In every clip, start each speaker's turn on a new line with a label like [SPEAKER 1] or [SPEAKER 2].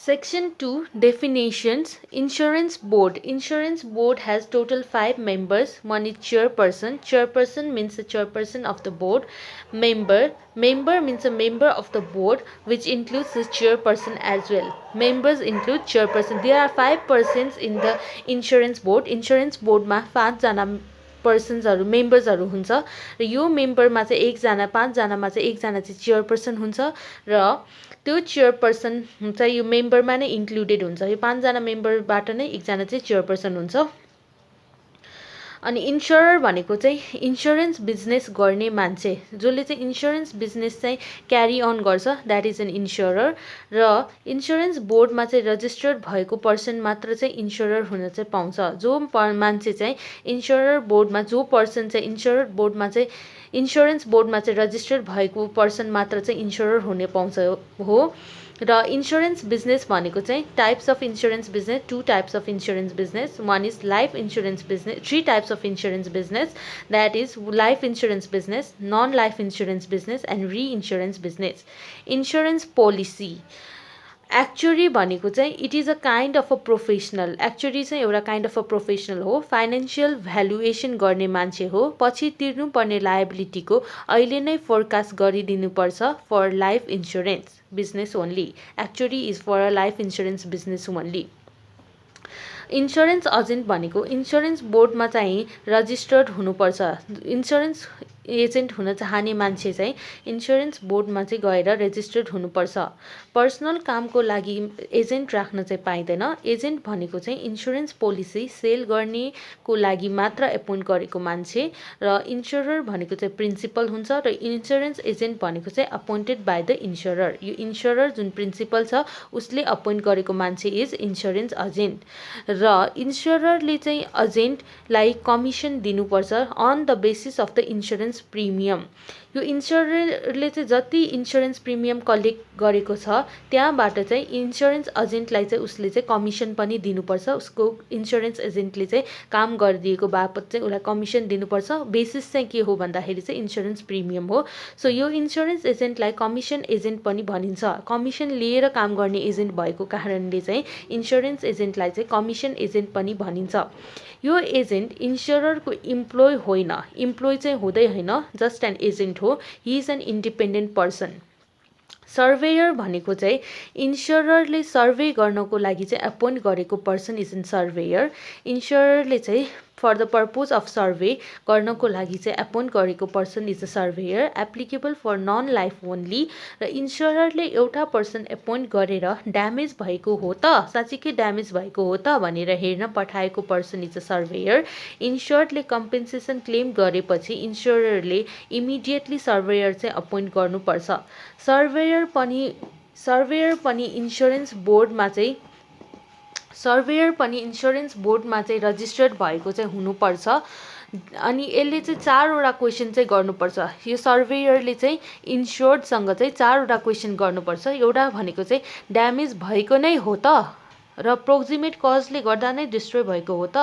[SPEAKER 1] Section 2 Definitions. Insurance Board. Insurance Board has total 5 members. One is chairperson. Chairperson means the chairperson of the board. Member. Member means a member of the board, which includes the chairperson as well. Members include chairperson. There are 5 persons in the insurance board. Insurance board ma 5 जना पर्सन्सहरू मेम्बर्सहरू हुन्छ र यो मेम्बरमा चाहिँ एकजना 5 जनामा चाहिँ एकजना चाहिँ chairperson हुन्छ र त्यो चेयरपर्सन चाहिँ यो मेम्बरमा नै इन्क्लुडेड हुन्छ। यो 5 जना मेम्बरबाट नै एकजना चाहिँ चेयरपर्सन हुन्छ। अनि इन्स्योरर भनेको चाहिँ इन्स्योरेन्स बिजनेस गर्ने मान्छे जसले चाहिँ इन्स्योरेन्स बिजनेस चाहिँ क्यारी अन गर्छ, द्याट इज एन इन्स्योरर। र इन्स्योरेन्स बोर्डमा चाहिँ रजिस्टर्ड भएको पर्सन मात्र चाहिँ इन्स्योरर हुन चाहिँ पाउँछ। जो मान्छे चाहिँ इन्स्योरर बोर्डमा, जो पर्सन चाहिँ इन्स्योरर बोर्डमा चाहिँ इन्स्योरेन्स बोर्डमा चाहिँ रजिस्टर्ड भएको पर्सन मात्र चाहिँ इन्स्योरर हुने पाउँछ हो। र इन्स्योरेन्स बिजनेस भनेको चाहिँ types of insurance business, 2 types of insurance business. One is life insurance business, 3 types of insurance business, that is life insurance business, non life insurance business and reinsurance business. Insurance policy. Actuary भनेको चाहिँ it is a kind of a professional. Actuary चाहिँ एउटा kind of a professional हो, financial valuation गर्ने मान्छे हो। पछि तिर्नुपर्ने लायबिलिटीको अहिले नै फोरकास्ट गरिदिनुपर्छ for life insurance business only. Actuary is for a life insurance business only. Insurance agent भनेको इन्स्योरेन्स बोर्डमा चाहिँ रजिस्टर्ड हुनुपर्छ। इन्स्योरेन्स एजेन्ट हुन चाहने मान्छे चाहिँ इन्स्योरेन्स बोर्डमा चाहिँ गएर रेजिस्टर्ड हुनुपर्छ। पर्सनल कामको लागि एजेन्ट राख्न चाहिँ पाइँदैन। एजेन्ट भनेको चाहिँ इन्स्योरेन्स पोलिसी सेल गर्नेको लागि मात्र एपोइन्ट गरेको मान्छे र इन्स्योरर भनेको चाहिँ प्रिन्सिपल हुन्छ र इन्स्योरेन्स एजेन्ट भनेको चाहिँ अपोइन्टेड बाई द इन्स्योरर। यो इन्स्योरर जुन प्रिन्सिपल छ उसले अपोइन्ट गरेको मान्छे इज इन्स्योरेन्स एजेन्ट। र इन्स्योररले चाहिँ एजेन्टलाई कमिसन दिनुपर्छ on the basis of the insurance premium. यो इन्स्योररले चाहिँ जति इन्स्योरेन्स प्रिमियम कलेक्ट गरेको छ त्यहाँबाट चाहिँ इन्स्योरेन्स एजेन्टलाई चाहिँ उसले चाहिँ कमिसन पनि दिनुपर्छ। उसको इन्स्योरेन्स एजेन्टले चाहिँ काम गरिदिएको बापत चाहिँ उसलाई कमिसन दिनुपर्छ। बेसिस चाहिँ के हो भन्दाखेरि चाहिँ इन्स्योरेन्स प्रिमियम हो। सो यो इन्स्योरेन्स एजेन्टलाई कमिसन एजेन्ट पनि भनिन्छ। कमिसन लिएर काम गर्ने एजेन्ट भएको कारणले चाहिँ इन्स्योरेन्स एजेन्टलाई चाहिँ कमिसन एजेन्ट पनि भनिन्छ। यो एजेन्ट इन्स्योररको इम्प्लोइ होइन, इम्प्लोइ चाहिँ हुँदै होइन, जस्ट एन एजेन्ट हो। He is an independent person. Surveyor भनेको चाहिँ इन्स्योररले सर्वे गर्नको लागि चाहिँ एपोइन्ट गरेको पर्सन इज एन सर्वेयर। इन्स्योररले चाहिँ for the purpose of survey गर्नको लागि चाहिँ एपोइन्ट गरेको person is a surveyor, applicable for non life only. र इन्स्योररले एउटा पर्सन एपोइन्ट गरेर ड्यामेज भएको हो त, साँच्चीकै ड्यामेज भएको हो त भनेर हेर्न पठाएको पर्सन इज अ सर्वेयर। इन्स्योर्डले कम्पेन्सेसन क्लेम गरेपछि इन्स्योररले इमिडिएटली सर्वेयर चाहिँ अपोइन्ट गर्नुपर्छ। सर्वेयर पनि इन्स्योरेन्स बोर्डमा चाहिँ रजिस्टर्ड भएको चाहिँ हुनुपर्छ। अनि यसले चाहिँ 4वटा क्वेसन चाहिँ गर्नुपर्छ। यो सर्वेयरले चाहिँ इन्स्योर्डसँग चाहिँ 4वटा क्वेसन गर्नुपर्छ। एउटा भनेको चाहिँ ड्यामेज भएको नै हो त र प्रोक्सिमेट कजले गर्दा नै डिस्ट्रोय भएको हो त,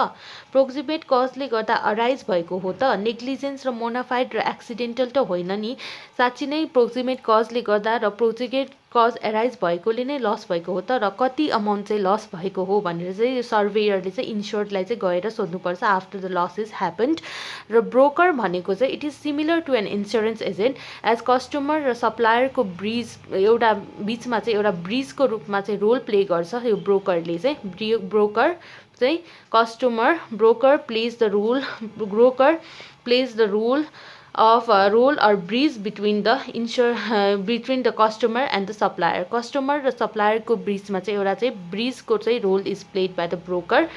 [SPEAKER 1] प्रोक्सिमेट कजले गर्दा अराइज भएको हो त, नेग्लिजेन्स र मोनाफाइड र एक्सिडेन्टल त होइन नि, साँच्ची नै प्रोक्सिमेट कजले गर्दा र प्रोक्सिमेट कज एराइज भएकोले नै लस भएको हो त र कति अमाउन्ट चाहिँ लस भएको हो भनेर चाहिँ यो सर्वेयरले चाहिँ इन्स्योर्डलाई चाहिँ गएर सोध्नुपर्छ after the loss is happened. र ब्रोकर भनेको चाहिँ it is similar to an insurance agent as customer र सप्लायरको एउटा बिचमा चाहिँ एउटा ब्रिजको रूपमा चाहिँ रोल प्ले गर्छ यो ब्रोकरले चाहिँ। ब्रोकर चाहिँ customer, broker plays the role of a role or bridge between the customer and the supplier. Customer र सप्लायरको बिचमा चाहिँ एउटा चाहिँ ब्रिजको चाहिँ role is played by the broker.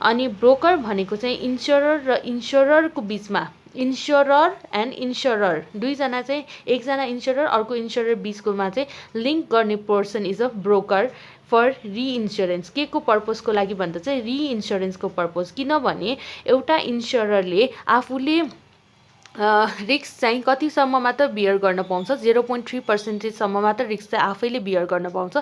[SPEAKER 1] अनि ब्रोकर भनेको चाहिँ इन्स्योरर र इन्स्योररको बिचमा, इन्स्योरर एन्ड इन्स्योरर दुईजना चाहिँ, एकजना इन्स्योरर अर्को इन्स्योरर बिचकोमा चाहिँ लिङ्क गर्ने person is a broker for reinsurance. के को पर्पजको लागि भन्दा चाहिँ रिइन्स्योरेन्सको पर्पज। किनभने एउटा इन्स्योररले आफूले रिस्क चाहिँ कतिसम्म मात्र बियर गर्न पाउँछ 0.3% मात्र रिस्क चाहिँ आफैले बियर गर्न पाउँछ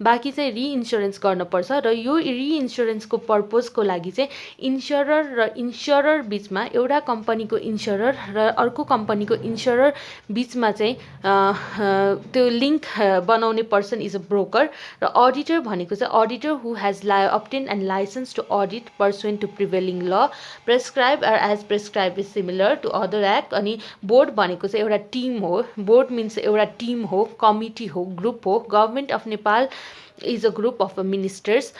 [SPEAKER 1] बाँकी चाहिँ रिइन्स्योरेन्स गर्नुपर्छ र यो रिइन्स्योरेन्सको पर्पजको लागि चाहिँ इन्स्योरर र इन्स्योरर बिचमा एउटा कम्पनीको इन्स्योरर र अर्को कम्पनीको इन्स्योरर बिचमा चाहिँ त्यो लिङ्क बनाउने पर्सन इज अ ब्रोकर र अडिटर भनेको चाहिँ auditor who has obtained and licensed to audit pursuant to prevailing law prescribed or as prescribed is similar to other act अनि बोर्ड भनेको चाहिँ एउटा टिम हो बोर्ड मिन्स एउटा टिम हो कमिटी हो ग्रुप हो government of Nepal is a group of ministers